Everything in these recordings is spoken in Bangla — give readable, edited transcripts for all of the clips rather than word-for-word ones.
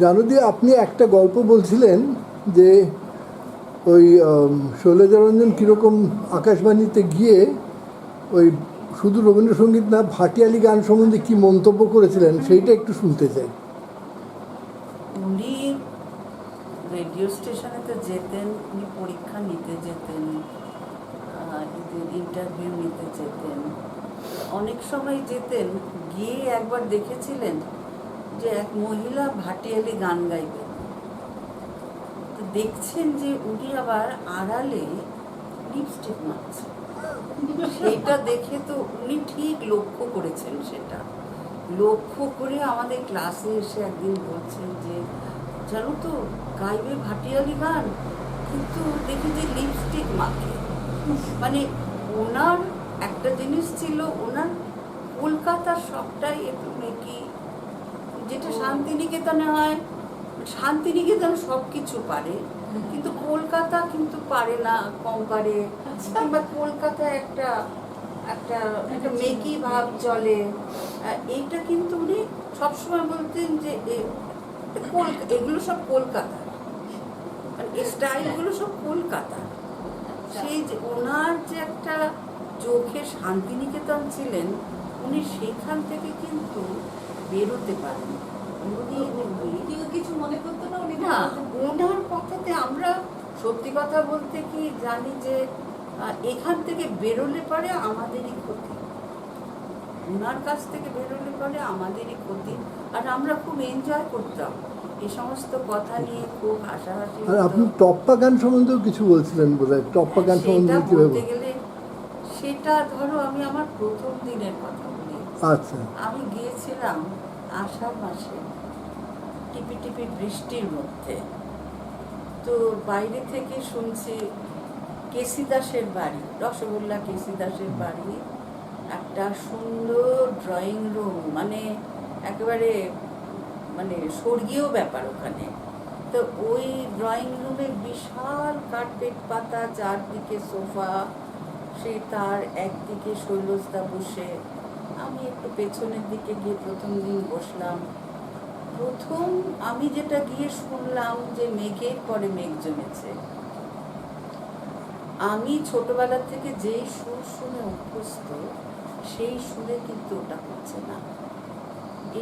জানুদি, আপনি একটা গল্প বলছিলেন যে ওই শৈলজারঞ্জন কীরকম আকাশবাণীতে গিয়ে ওই শুধু রবীন্দ্রসঙ্গীত না ভাটিয়ালি গান সম্বন্ধে কি মন্তব্য করেছিলেন সেইটা একটু শুনতে চাই। উনি রেডিও স্টেশনেতে যেতেন, উনি পরীক্ষা নিতে যেতেন, ইন্টারভিউ নিতে যেতেন, অনেক সময় যেতেন। গিয়ে একবার দেখেছিলেন যে এক মহিলা ভাটিয়ালি গান গাইবেন, তো দেখছেন যে উনি আবার আড়ালে লিপস্টিক মাখছে। সেটা দেখে তো উনি ঠিক লক্ষ্য করেছেন, সেটা লক্ষ্য করে আমাদের ক্লাসে এসে একদিন বলছেন যে জানো তো গাইবে ভাটিয়ালি গান, কিন্তু দেখি যে লিপস্টিক মাখে। মানে ওনার একটা জিনিস ছিল, ওনার কলকাতার সবটাই একটু মেকি, যেটা শান্তিনিকেতনে হয়। শান্তিনিকেতন সব কিছু পারে, কিন্তু কলকাতা কিন্তু পারে না, কম পারে। কিংবা কলকাতায় একটা একটা একটা মেকি ভাব চলে। এইটা কিন্তু উনি সবসময় বলতেন যে এগুলো সব কলকাতা, এই স্টাইলগুলো সব কলকাতা। সেই যে ওনার যে একটা চোখে শান্তিনিকেতন ছিলেন, উনি সেখান থেকে কিন্তু বেরোতে পারেন। কিছু মনে করতো না উনি? না, ওনার কথাতে আমরা সত্যি কথা বলতে কি জানি যে এখান থেকে বেরোলে পরে আমাদেরই ক্ষতি, ওনার কাছ থেকে বেরোলে পরে আমাদেরই ক্ষতি। আর আমরা খুব এনজয় করতাম এই সমস্ত কথা নিয়ে, খুব হাসাহাসি। আর আপনি টপ্পা গান সম্বন্ধেও কিছু বলছিলেন বোধহয়, টপ্পা গান সম্বন্ধে সেটা কীভাবে? বলতে গেলে সেটা ধরো আমি আমার প্রথম দিনের কথা বলি। আচ্ছা, আমি গিয়েছিলাম আষাঢ় মাসে, টিপি টিপি বৃষ্টির মধ্যে। তো বাইরে থেকে শুনছি কেসি দাসের বাড়ি, রসগোল্লা কেসি দাসের বাড়ি, একটা সুন্দর ড্রয়িং রুম, মানে একেবারে মানে স্বর্গীয় ব্যাপার ওখানে। তো ওই ড্রয়িং রুমে বিশাল কার্পেট পাতা, চারদিকে সোফা, সে তার একদিকে শৈলজদা বসে, আমি একটু পেছনের দিকে গিয়ে প্রথম দিন বসলাম। প্রথম আমি যেটা গিয়ে শুনলাম যে মেঘের পরে মেঘ জমেছে। আমি ছোটবেলা থেকে যেই সুর শুনে অভ্যস্ত, সেই সুরে কিন্তু ওটা হচ্ছে না।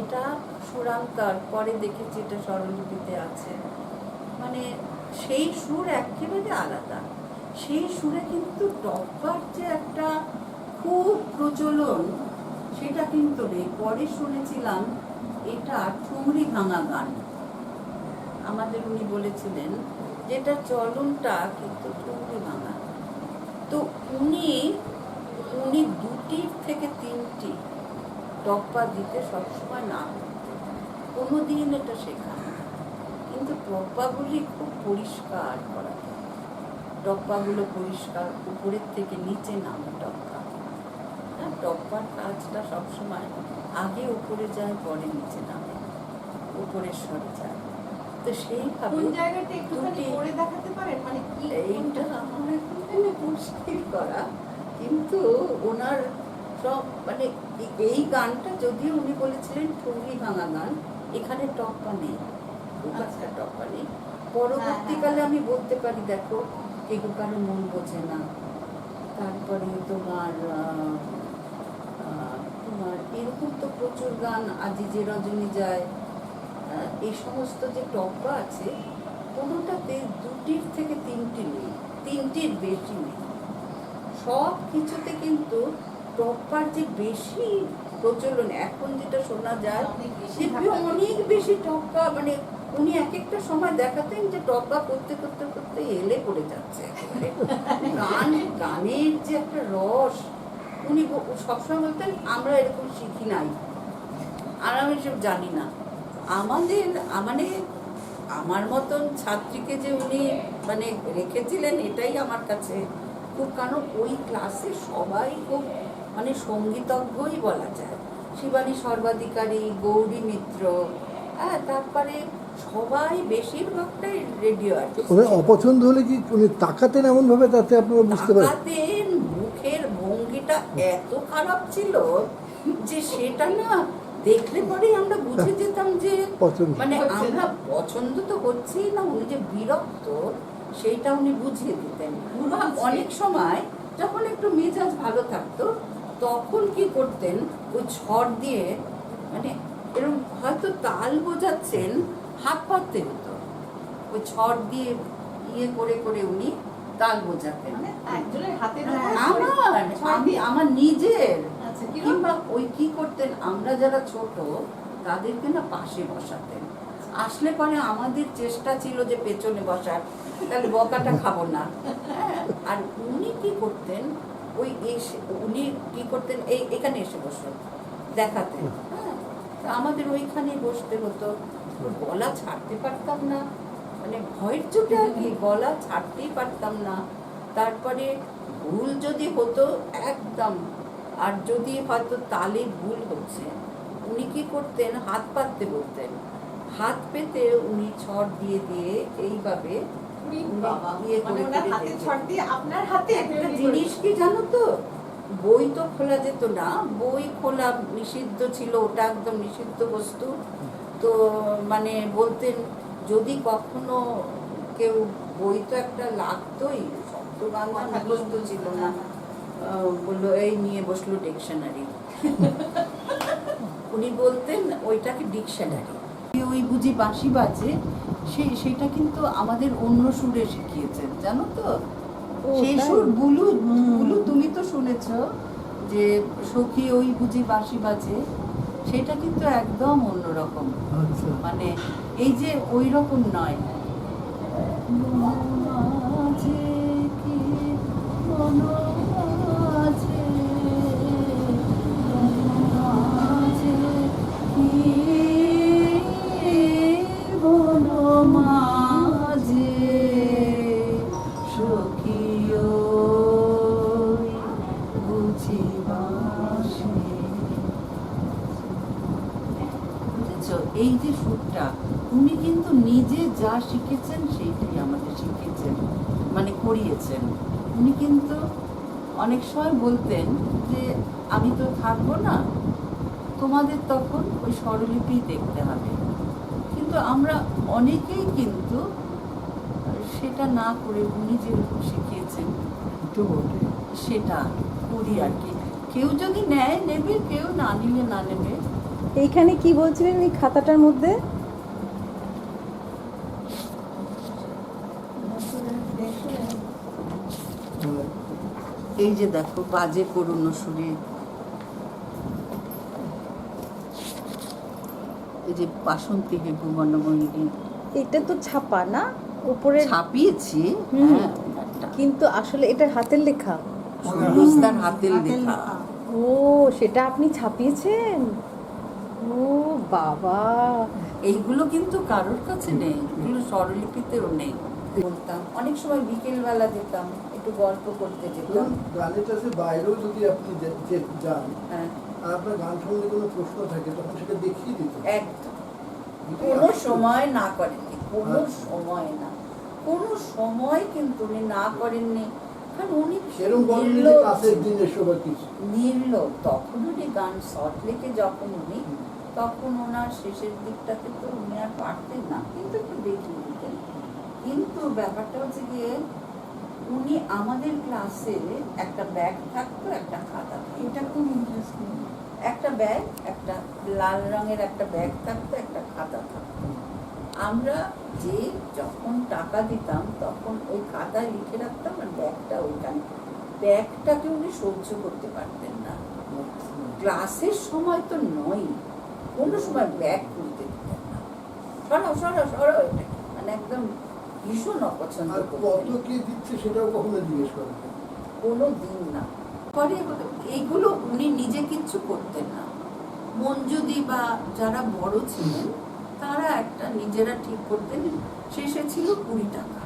এটা সুরাঙ্কার, পরে দেখেছি এটা স্বরলিপিতে আছে, মানে সেই সুর একেবারে আলাদা। সেই সুরে কিন্তু টপ্পার যে একটা খুব প্রচলন, সেটা কিন্তু নেই। পরে শুনেছিলাম এটা ঠুমরি ভাঙা গান, আমাদের উনি বলেছিলেন যেটা চলনটা কিন্তু ঠুমরি ভাঙা। তো উনি দুটির থেকে তিনটি টপ্পা দিতে সবসময় না করতেন, কোনোদিন এটা শেখা না। কিন্তু টপ্পাগুলি খুব পরিষ্কার করা, টপ্পাগুলো পরিষ্কার, উপরের থেকে নিচে নামে টপ্পা। হ্যাঁ, টপ্পার কাজটা সবসময় আগে উপরে যায়, পরে নিচে নামে, উপরের স্বরে যায়। তো সেইভাবে কোন জায়গাটা একটুখানি করে দেখাতে পারেন, মানে কি? এইটা আমার এখানে মুশকিল করা, কিন্তু ওনার সব মানে এই গানটা যদিও উনি বলেছিলেন ঠুমরি ভাঙা গান, এখানে টপ্পা নেই, আচ্ছা, টপ্পা নেই। পরবর্তীকালে আমি বলতে পারি, দেখো কেউ কারো মন বোঝে না, তারপরে তোমার তোমার এরকম তো প্রচুর গান, আজি যে রজনী যায়, এই সমস্ত যে টপ্পা আছে, কোনোটাতে দুটির থেকে তিনটি নেই, তিনটির বেশি নেই। সব কিছুতে কিন্তু টপ্পার যে বেশি প্রচলন, এখন যেটা শোনা যায় অনেক বেশি টপ্পা। মানে উনি এক একটা সময় দেখাতেন যে টপ্পা করতে করতে করতে এলে পড়ে যাচ্ছে গানের যে একটা রস, উনি সবসময় বলতেন আমরা এরকম শিখি নাই, আর আমি সব জানি না। আমাদের মানে আমার মতন ছাত্রীকে যে উনি মানে রেখেছিলেন, এটাই আমার কাছে খুব, কারণ ওই ক্লাসে সবাই খুব মানে সঙ্গীতজ্ঞই বলা যায়। শিবানী সর্বাধিকারী, গৌরী মিত্র, হ্যাঁ, তারপরে সবাই বেশিরভাগটাই রেডিও আর্টিস্ট। অপছন্দ হলে কি উনি তাকাতেন এমনভাবে, তাতে আপনারা বুঝতে পারেন? তাকাতেন, মুখের ভঙ্গিটা এত খারাপ ছিল যে সেটা না দেখলে পরেই আমরা বুঝে যেতাম যে পছন্দ। মানে আমরা পছন্দ তো হচ্ছেই না, উনি যে বিরক্ত সেইটা উনি বুঝিয়ে দিতেন। বা অনেক সময় যখন একটু মেজাজ ভালো থাকতো তখন কি করতেন, ওই ঝড় দিয়ে মানে এরকম হয়তো তাল বোঝাচ্ছেন, হাত পাততে হতো, ওই ঝড় দিয়ে ইয়ে করে করে উনি তাল বোঝাতেন। মানে একজনের হাতের আমার নিজের। আচ্ছা, কিরকম? কিংবা ওই কি করতেন, আমরা যারা ছোট তাদেরকে না পাশে বসাতেন, আসলে পরে আমাদের চেষ্টা ছিল যে পেছনে বসার, তাহলে বকাটা খাবো না। হ্যাঁ, আর উনি কি করতেন, ওই এসে উনি কি করতেন, এখানে এসে বসো দেখাতেন। হ্যাঁ, তা আমাদের ওইখানে বসতে হতো, গলা ছাড়তে পারতাম না, মানে ভয়ের চোটে আর কি গলা ছাড়তেই পারতাম না। তারপরে ভুল যদি হতো একদম, আর যদি হয়তো তালে ভুল হচ্ছে, উনি কি করতেন, হাত পাততে বলতেন, হাত পেতে উনি ছড় দিয়ে দিয়ে এইভাবে বাবা, ইয়ে মানে করে ওনার করে হাতে দিতেন। ছড় দিয়ে আপনার হাতে একটা জিনিস কি জানো তো, বই তো খোলা যেত না, বই খোলা নিষিদ্ধ ছিল, ওটা একদম নিষিদ্ধ বস্তু। তো মানে বলতেন যদি কখনো কেউ, বই তো একটা লাগতোই, শব্দ বাংলা মুখস্থ ছিল না, বললো এই নিয়ে বসলো ডিকশনারি। উনি বলতেন ওইটাকে ডিকশনারি। ওই বুঝি বাঁশি বাজে, সেটা কিন্তু আমাদের অন্য সুরে শিখিয়েছেন, জানো তো। সেই সুর বুলু বুলু তুমি তো শুনেছো যে সখী ওই বুঝি বাঁশি বাজে, সেটা কিন্তু একদম অন্যরকম। আচ্ছা, মানে এই যে ওই রকম নয়, এই যে সুরটা উনি কিন্তু নিজে যা শিখেছেন সেইটাই আমাদের শিখিয়েছেন, মানে করিয়েছেন। উনি কিন্তু অনেক সময় বলতেন যে আমি তো থাকবো না, তোমাদের তখন ওই স্বরলিপি দেখতে হবে। কিন্তু আমরা অনেকেই কিন্তু সেটা না করে উনি যেরকম শিখিয়েছেন এটা বটে। সেটা করি আর কি। কেউ যদি নেয় নেবে, কেউ না নিলে না নেবে। এইখানে কি বলছিলেন এই খাতাটার মধ্যে? এই যে দেখো, বাজে করুণ সুরে, এই যে বাসন্তী হে ভুবনময়ী, এটা তো ছাপা না উপরে, ছাপিয়েছি। হুম। হ্যাঁ, ওনারটা। কিন্তু আসলে এটা হাতের লেখা। সুলতান হাতের লেখা। ও, সেটা আপনি ছাপিয়েছেন? ও বাবা, এইগুলো কিন্তু কারোর কাছে নেই, এগুলো স্বরলিপিতেও নেই। বলতাম অনেক সময় বিকেলবেলা যেতাম, একটু গল্প করতে যেতাম। ধরুন গানের ক্লাসের বাইরেও যদি আপনি যান হ্যাঁ, আর আপনার গান সম্বন্ধে কোনো প্রশ্ন থাকে তখন সেটা দেখিয়ে দিত। একদম কোনো সময় না করেননি, কোনো সময় না, কোনো সময় কিন্তু উনি না করেননি। কারণ উনি সেরকম বলেন যে ক্লাসের দিন এসব আর কিছু। নির্লোভ। তখন উনি গান শর্ট লিখে যখন উনি, তখন ওনার শেষের দিকটাতে তো উনি আর পারতেন না, কিন্তু একটু দেখিয়ে দিতেন। কিন্তু ব্যাপারটা হচ্ছে গিয়ে উনি আমাদের ক্লাসে একটা ব্যাগ থাকতো, একটা খাতা থাকতো। এটা খুব ইন্টারেস্টিং। একটা ব্যাগ, একটা লাল রঙের একটা ব্যাগ থাকতো, একটা খাতা থাকতো। আমরা যে যখন টাকা দিতাম তখন ওই খাতায় লিখে রাখতাম, আর ব্যাগটা ওইখানে। ব্যাগটাকে উনি সহ্য করতে পারতেন না। ক্লাসের সময় তো নয়, কোনো সময় ব্যাগ খুলতে দিতেন না। সরাও সরাও সরাও, এটা মানে একদম ভীষণ অপছন্দ আর কত করতেন। কি দিচ্ছে সেটাও কখনো জিজ্ঞেস করেন না। কোনো দিন না। পরে এইগুলো উনি নিজে কিচ্ছু করতেন না। মঞ্জুদি বা যারা বড় ছিলেন তারা একটা নিজেরা ঠিক করতেন। শেষে ছিল 20 টাকা,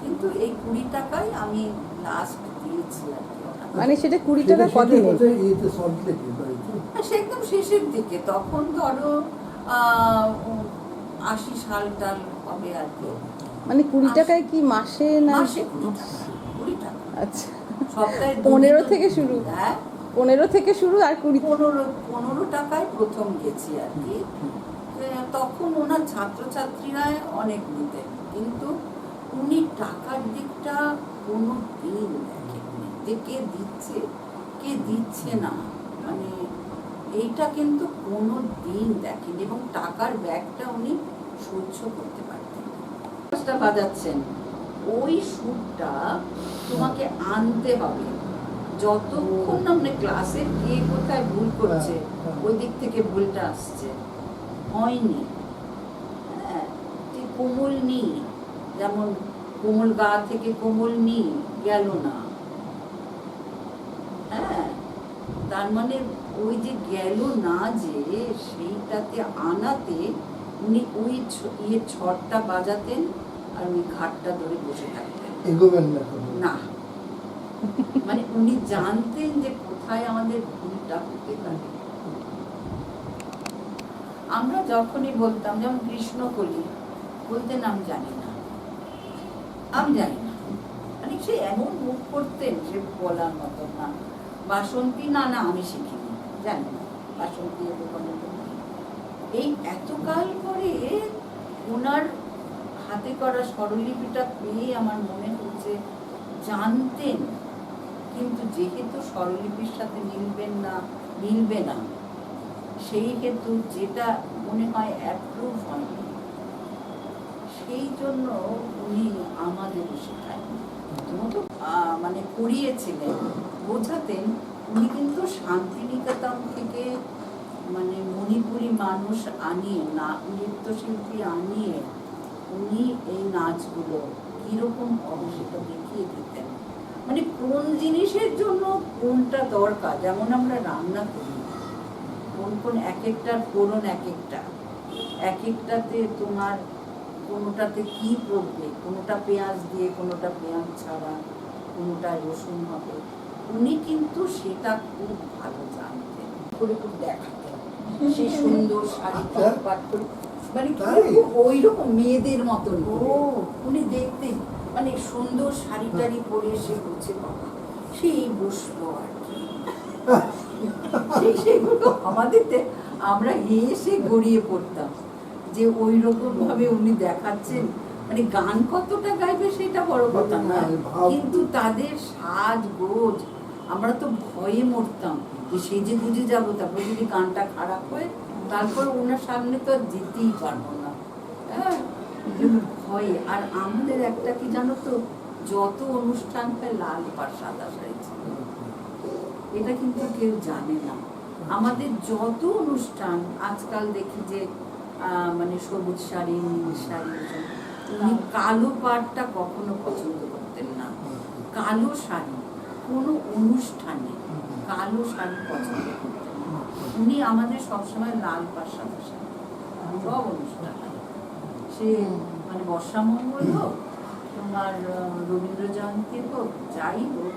কিন্তু এই 20 টাকায় আমি লাস্ট দিয়েছি আর কি ওনাকে। মানে সেটা 20 টাকা সেটা কদিনে? কোথায় ইয়েতে সল্ট লেকে বাড়িতে? সে একদম শেষের দিকে, তখন ধরো 80 সাল টাল হবে আর কি। মানে 20 টাকায় কি মাসে না? মাসে 20 টাকা, 20 টাকা। আচ্ছা, সপ্তাহে 15 থেকে শুরু। হ্যাঁ, 15 থেকে শুরু আর 20। 15 টাকায় প্রথম গেছি আর কি। তখন ওনার ছাত্রছাত্রীরা অনেক নিতেন, কিন্তু উনি টাকার দিকটা কোনো দিন দেখেননি যে কে দিচ্ছে কে দিচ্ছে না, মানে এইটা কিন্তু কোনো দিন দেখেনি, এবং টাকার ব্যাগটা উনি সহ্য করতে পারতেন। বাজাচ্ছেন ওই সুরটা তোমাকে আনতে হবে, যতক্ষণ না মানে ক্লাসের কে কোথায় ভুল করছে ওই দিক থেকে ভুলটা আসছে, হয়নি। হ্যাঁ, কোমল নি, যেমন কোমল গা থেকে কোমল নি গেল না, হ্যাঁ, তার মানে ওই যে গেল না যে সেইটাতে আনাতে উনি ওই ছড়টা বাজাতেন আর ওই ঘাটটা ধরে বসে থাকতেন, এগোবেন না না, মানে উনি জানতেন যে কোথায় আমাদের ভুলটা হতে পারে। আমরা যখনই বলতাম, যেমন কৃষ্ণকলি বলতেন আমি জানি না, আমি জানি না, মানে সে এমন মুখ করতেন যে বলার মতো না। বাসন্তী, না না আমি শিখিনি, জানি না বাসন্তী। এই এতকাল পরে ওনার হাতে করা স্বরলিপিটা পেয়ে আমার মনে হচ্ছে জানতেন, কিন্তু যেহেতু স্বরলিপির সাথে মিলবে না সেই হেতু যেটা মনে হয় অ্যাপ্রুভ হয়নি, সেই জন্য উনি আমাদেরও শেখায়নি, প্রথমত মানে পড়িয়েছিলেন, বোঝাতেন। উনি কিন্তু শান্তিনিকেতন থেকে মানে মণিপুরি মানুষ আনিয়ে, নৃত্যশিল্পী আনিয়ে উনি এই নাচগুলো কিরকম হবে সেটা দেখিয়ে দিতেন, মানে কোন জিনিসের জন্য কোনটা দরকার। যেমন আমরা রান্না করি, কোন কোন এক একটার ফোড়ন এক একটাতে তোমার কোনোটাতে কি পড়বে, কোনোটা পেঁয়াজ দিয়ে, কোনোটা পেঁয়াজ ছাড়া, কোনোটা রসুন হবে, উনি কিন্তু সেটা খুব ভালো জানতেন, করে খুব দেখাতেন। সেই সুন্দর শাড়ি পাট করে, মানে ওই রকম মেয়েদের মতন উনি দেখতেন, মানে সুন্দর শাড়ি টাড়ি পরে এসে বলছে বাবা সেই বসলো আর কি, সেগুলো আমাদের আমরা হেসে গড়িয়ে পড়তাম যে ওই রকম ভাবে উনি দেখাচ্ছেন। মানে গান কতটা গাইবে সেটা বড় কথা না, কিন্তু তাদের সাজ গোজ, আমরা তো ভয়ে মরতাম যে সেজে গুজে যাবো, তারপর যদি গানটা খারাপ হয় তারপর ওনার সামনে তো আর যেতেই পারবো না, হ্যাঁ, ভয়ে। আর আমাদের একটা কি জানো তো, যত অনুষ্ঠান হয় লাল পাড় সাদা শাড়ি ছিল, এটা কিন্তু কেউ জানে না। আমাদের যত অনুষ্ঠান আজকাল দেখি যে মানে সবুজ শাড়ি, নীল শাড়ি, উনি কালো পাড়টা কখনো পছন্দ করতেন না। কালো শাড়ি কোনো অনুষ্ঠানে কালো শাড়ি পছন্দ করতেন না, উনি আমাদের সবসময় লাল পাড় সাদা শাড়ি, সব অনুষ্ঠানে, সে মানে বর্ষামঙ্গল হোক, তোমার রবীন্দ্র জয়ন্তী হোক, যাই হোক।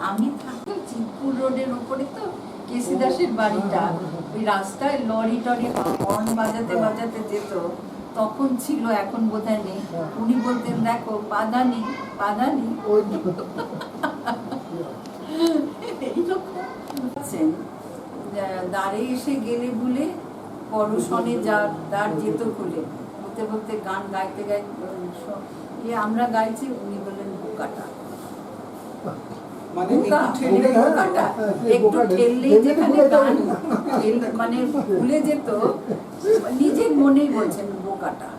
আমি থাকতাম চিৎপুর রোডের ওপরে, তো কেসি দাসের বাড়িটা, ওই রাস্তায় লরি টরি হর্ন বাজাতে বাজাতে যেত, তখন ছিল, এখন বোধহয় নেই। উনি বলতেন দেখো পাদানি পাদানি, এইরকম দাঁড়ে এসে গেলে বলে পরশনে যার দ্বার যেত খুলে, বলতে বলতে গান গাইতে গাইতে আমরা গাইছি, উনি বললেন বোকাটা, একটু ঠেললেই যেখানে গান মানে ভুলে যেত, নিজের মনেই বলছেন বোকাটা।